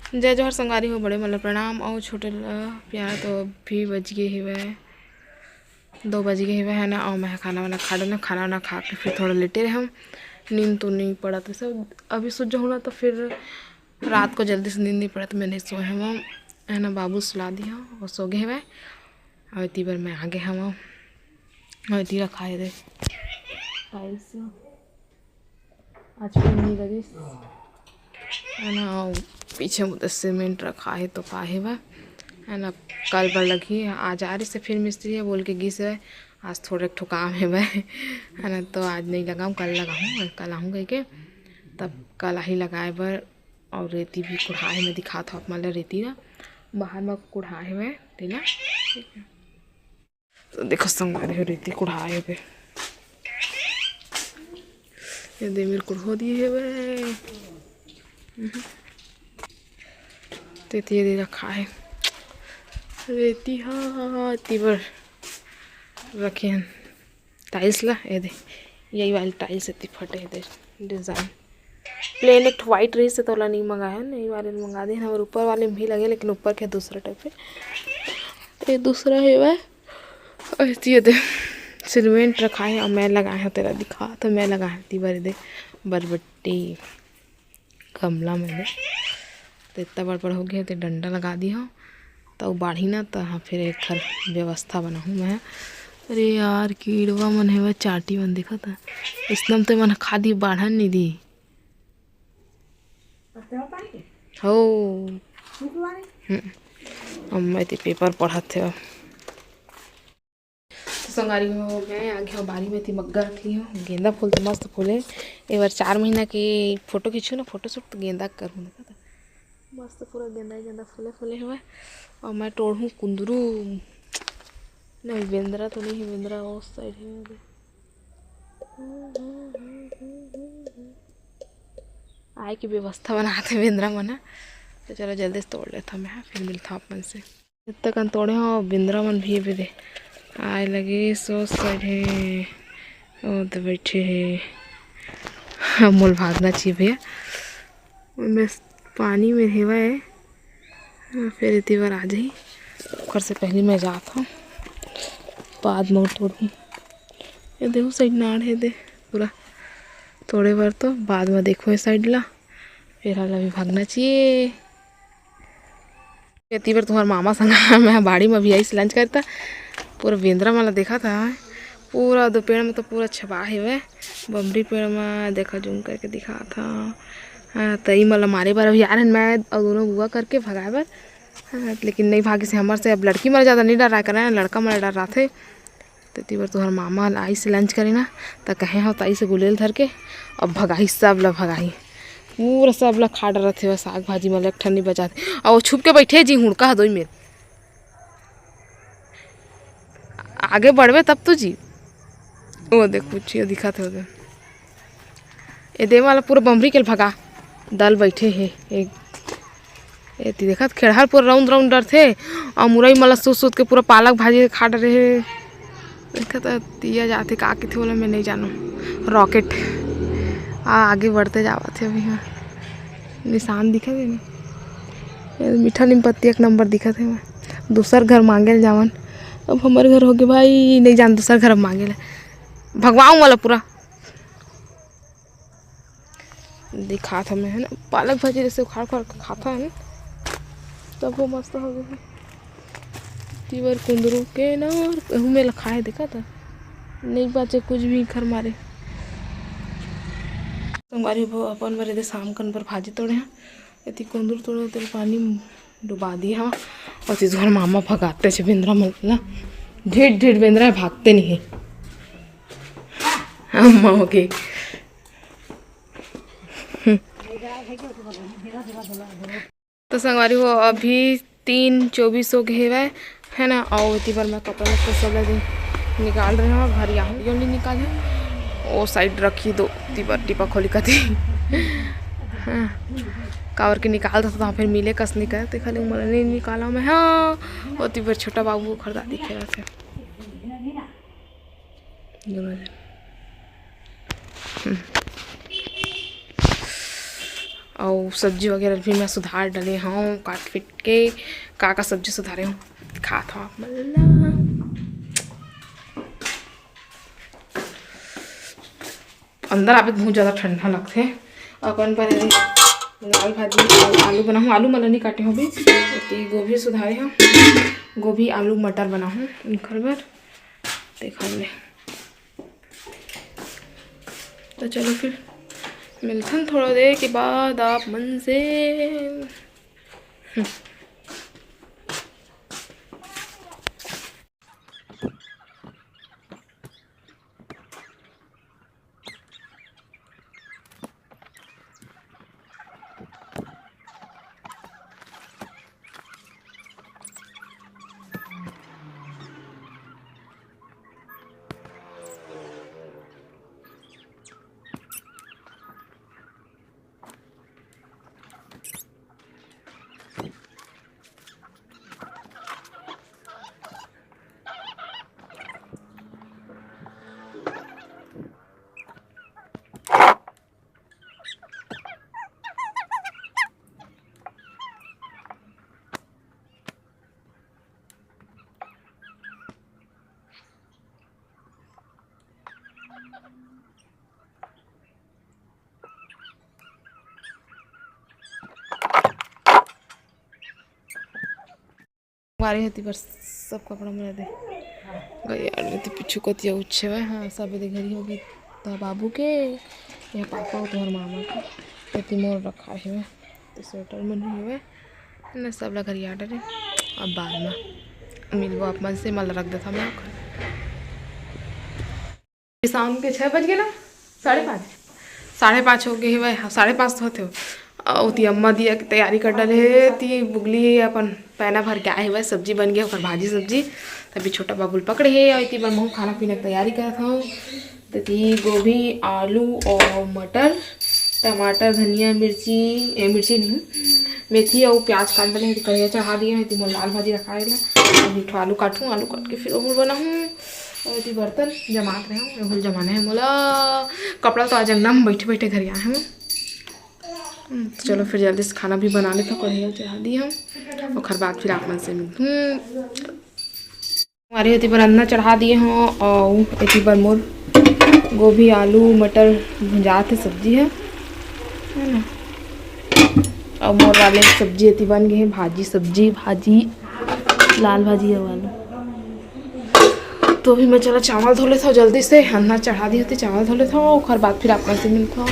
जय जोहर संगारी हो, बड़े मतलब प्रणाम। और छोटे प्यार तो अभी बज गए ही वह 2 बज गए ही वह है ना। और मैं खाना वाना खा डाला, खाना वाना खा के फिर थोड़ा लेटे रहे हम। नींद तो नहीं पड़ा तो सब अभी सो जाऊँ ना, तो फिर रात को जल्दी से नींद नहीं पड़ा तो मैं नहीं सोए हम है ना। बाबू सुला दिया और सो गए वह। और इतनी बार मैं आगे हम और इतना खाए दे टाइल्स आज फिर नहीं लगी है ना। और पीछे मुझे सीमेंट रखा है तो काहे वह है ना। कल पर लगी है, आज आ रही से फिर मिस्त्री है बोल के घिस है। आज थोड़े ठुकाम है वह है ना, तो आज नहीं लगाऊँ, कल लगाऊँ। कल आऊँगा के तब कल ही लगाए बर। और रेती भी कुढ़ाए में दिखा था मतलब रेती ना बाहर में कुढ़ाए हुए तेना। ठीक है, तो देखो संग रेती कुढ़ाए पे ये दे मेरे कुढ़ो दिए है वह तेती दे रखा है रेती। हाँ तीबर रखे हैं टाइल्स ला ये दे, यही वाली टाइल्स इतनी फटे है डिज़ाइन प्लेन एक वाइट रही से तो नहीं मंगाया ना, यही वाले मंगा दे ना। और ऊपर वाले में भी लगे लेकिन ऊपर के दूसरा टाइप है, ये दूसरा है वह। ये दे सीमेंट रखा है और मैं लगाया है तेरा दिखा तो मैं लगाया थी बार दे बरबट्टी गमला में दे तो इतना बड़ हो गया तो डंडा लगा दिया तो बाढ़ी ना तो हाँ फिर एक घर व्यवस्था बनाऊँ मैं। अरे यार कीड़वा मन है वह चाटी मन देखा था इसलिए तो मन खादी बाढ़न नहीं दी हो। मैं तो पेपर पढ़ा थे संगारी में हो गए आगे बारी में थी मग्गा रख ली हूँ। गेंदा फूल तो मस्त फूल है, एक बार 4 महीना की फ़ोटो खींचो ना फोटो शूट तो गेंदा करूँ देखा था मस्त पूरा गेंदा गेंदा फूले फूले हुए। और मैं तोड़ूँ कुंदरू नहीं बेंद्रा तो नहीं है, बेंद्रा उस साइड है। आए की व्यवस्था बनाते बेंद्रा मना तो चलो जल्दी से तोड़ लेता मैं फिर मिलता अपन से। जब तक तोड़े हो बिंद्रा मन भी दे आए लगे सो साइड है ओ तो बैठे है मोल भागना चाहिए भैया। मैं पानी में हेवा है फिर इतनी बार आ जाही घर से पहले मैं जाता हूँ बाद में तोड़ूँ। ये देखो साइड नाड़ है दे पूरा थोड़े बार तो बाद में देखो ये साइड ला फिर हाला भी भागना चाहिए। इतनी बार तुम्हारे मामा संग मैं बाड़ी में भी आई से लंच करता पूरा बेंद्रा वाला देखा था पूरा दो पेड़ में तो पूरा छपा है वह बमरी पेड़ में देखा जूम करके दिखा था। हाँ तई मतलब मारे बार अभी आ रहे मैं और दोनों बुआ करके भगाए बार। हाँ लेकिन नहीं भागी से हमारे से अब लड़की मर ज़्यादा नहीं डर रहा कर लड़का मर डर रहा थे। तो इतनी बार तुम्हारे मामा आई से लंच करे ना तो कहे हो तई से गुलेल धर के अब भगाई सब ला भगाई पूरा सब ला खा डर थे वह साग भाजी मतलब ठंडी बजाते और वो छुप के बैठे जी हुड़का दो में आगे बढ़वे तब तो जी वो देख पूछिए दिखा थे उधर ये दे वाला पूरा बमरी के भगा दल बैठे है एक ये देखा खेड़हार पूरा राउंड राउंड डर थे और मुरई मला सूत सूत के पूरा पालक भाजी खा डरे है। देखा था दिया जाते का के थे बोला मैं नहीं जानू रॉकेट आगे बढ़ते जावा थे अभी। हाँ निशान दिखा थे ना मीठा नीम पत्ती एक नंबर दिखा थे मैं दूसर घर मांगे जावन अब हमारे घर हो गए भाई नहीं जान दूसरा घर अब मांगे भगवाऊँ वाला पूरा दिखा था मैं है ना पालक भाजी जैसे उखाड़ उखाड़ खाता है ना तब वो मस्त हो गया। तीवर कुंदरू के ना और में लखा है देखा था नहीं बाचे कुछ भी घर मारे हमारे अपन मरे दे शाम कन पर भाजी तोड़े हैं इतनी कुंदरू तोड़े तेरे पानी डुबा दिया हाँ। और तीस घर मामा भगाते थे बेंद्रा मतलब ढेर ढेर बेंद्रा भागते नहीं है अम्मा हो गई। तो संगवारी हो अभी 3:24 हो गए है ना। और इतनी बार मैं कपड़ा लत्ता सब निकाल रहे हैं घर यहाँ क्यों नहीं निकाले वो साइड रखी दो बार टिपा खोली का थी। हाँ कावर के निकाल था तो फिर मिले कस नहीं करे खाली उम्र नहीं निकाला मैं। हाँ उतनी बार छोटा बाबू खरीदा दिखे रहे थे और सब्जी वगैरह भी मैं सुधार डले हूँ काट फिट के। का सब्जी सुधारे हूँ खा था अंदर आप बहुत ज़्यादा ठंडा लगते हैं। अपन पर लाल भाजी और आलू बनाऊँ, आलू मला नहीं काटे हूँ अभी, गोभी सुधारे हूँ, गोभी आलू मटर बनाऊँ घर भर देखा ले। तो चलो फिर मिलते हैं थोड़ा देर के बाद आप मन से। मारी होती पर सब कपड़ा मेरा दे गई पिछू कतिया उच्छे हुए। हाँ सब दे घरी हो गई तो बाबू के या पापा हो तुम्हारे मामा के इतनी मोर रखा है तो स्वेटर में नहीं हुए ना सब ला घरी आडर है। अब बाद में मिलबो आप मन से मल रख देता मैं। शाम के 6 बज गए ना 5:30 हो गए है भाई। 5:30 तो होते हो उती अम्मा दिया की तैयारी कर डाले ती बुगली अपन पैना भर के आए हुए सब्जी बन गया और भाजी सब्जी तभी छोटा बाबुल पकड़े है और इतनी बार मैं खाना पीना की तैयारी करता हूँ। तो गोभी आलू और मटर टमाटर धनिया मिर्ची मिर्ची नहीं मेथी और प्याज काट डाले कढ़िया चढ़ा दिए हैं। मैं लाल भाजी रखा है मीठा आलू काटूँ आलू काट के फिर ओहर बनाऊँ और इतनी बर्तन जमात रहे हूँ ओहर जमाना है मोला कपड़ा तो आज अंगना में बैठे बैठे घर आए हैं। तो चलो फिर जल्दी से खाना भी बना लेता कढ़ैया चढ़ा दी हम और खर बाद फिर आप मन से मिलती हमारे इतनी बार अन्ना चढ़ा दिए हों और इतनी बार मोर गोभी आलू मटर भुंजात है सब्जी है ना। और मोर वाले सब्जी इतनी बन गई है भाजी सब्जी भाजी लाल भाजी है आलू। तो भी मैं चला चावल धो लेता हूँ जल्दी से अन्ना चढ़ा दी होती चावल धो लेता हूँ और खर बाद फिर आप मन से मिलता हूँ।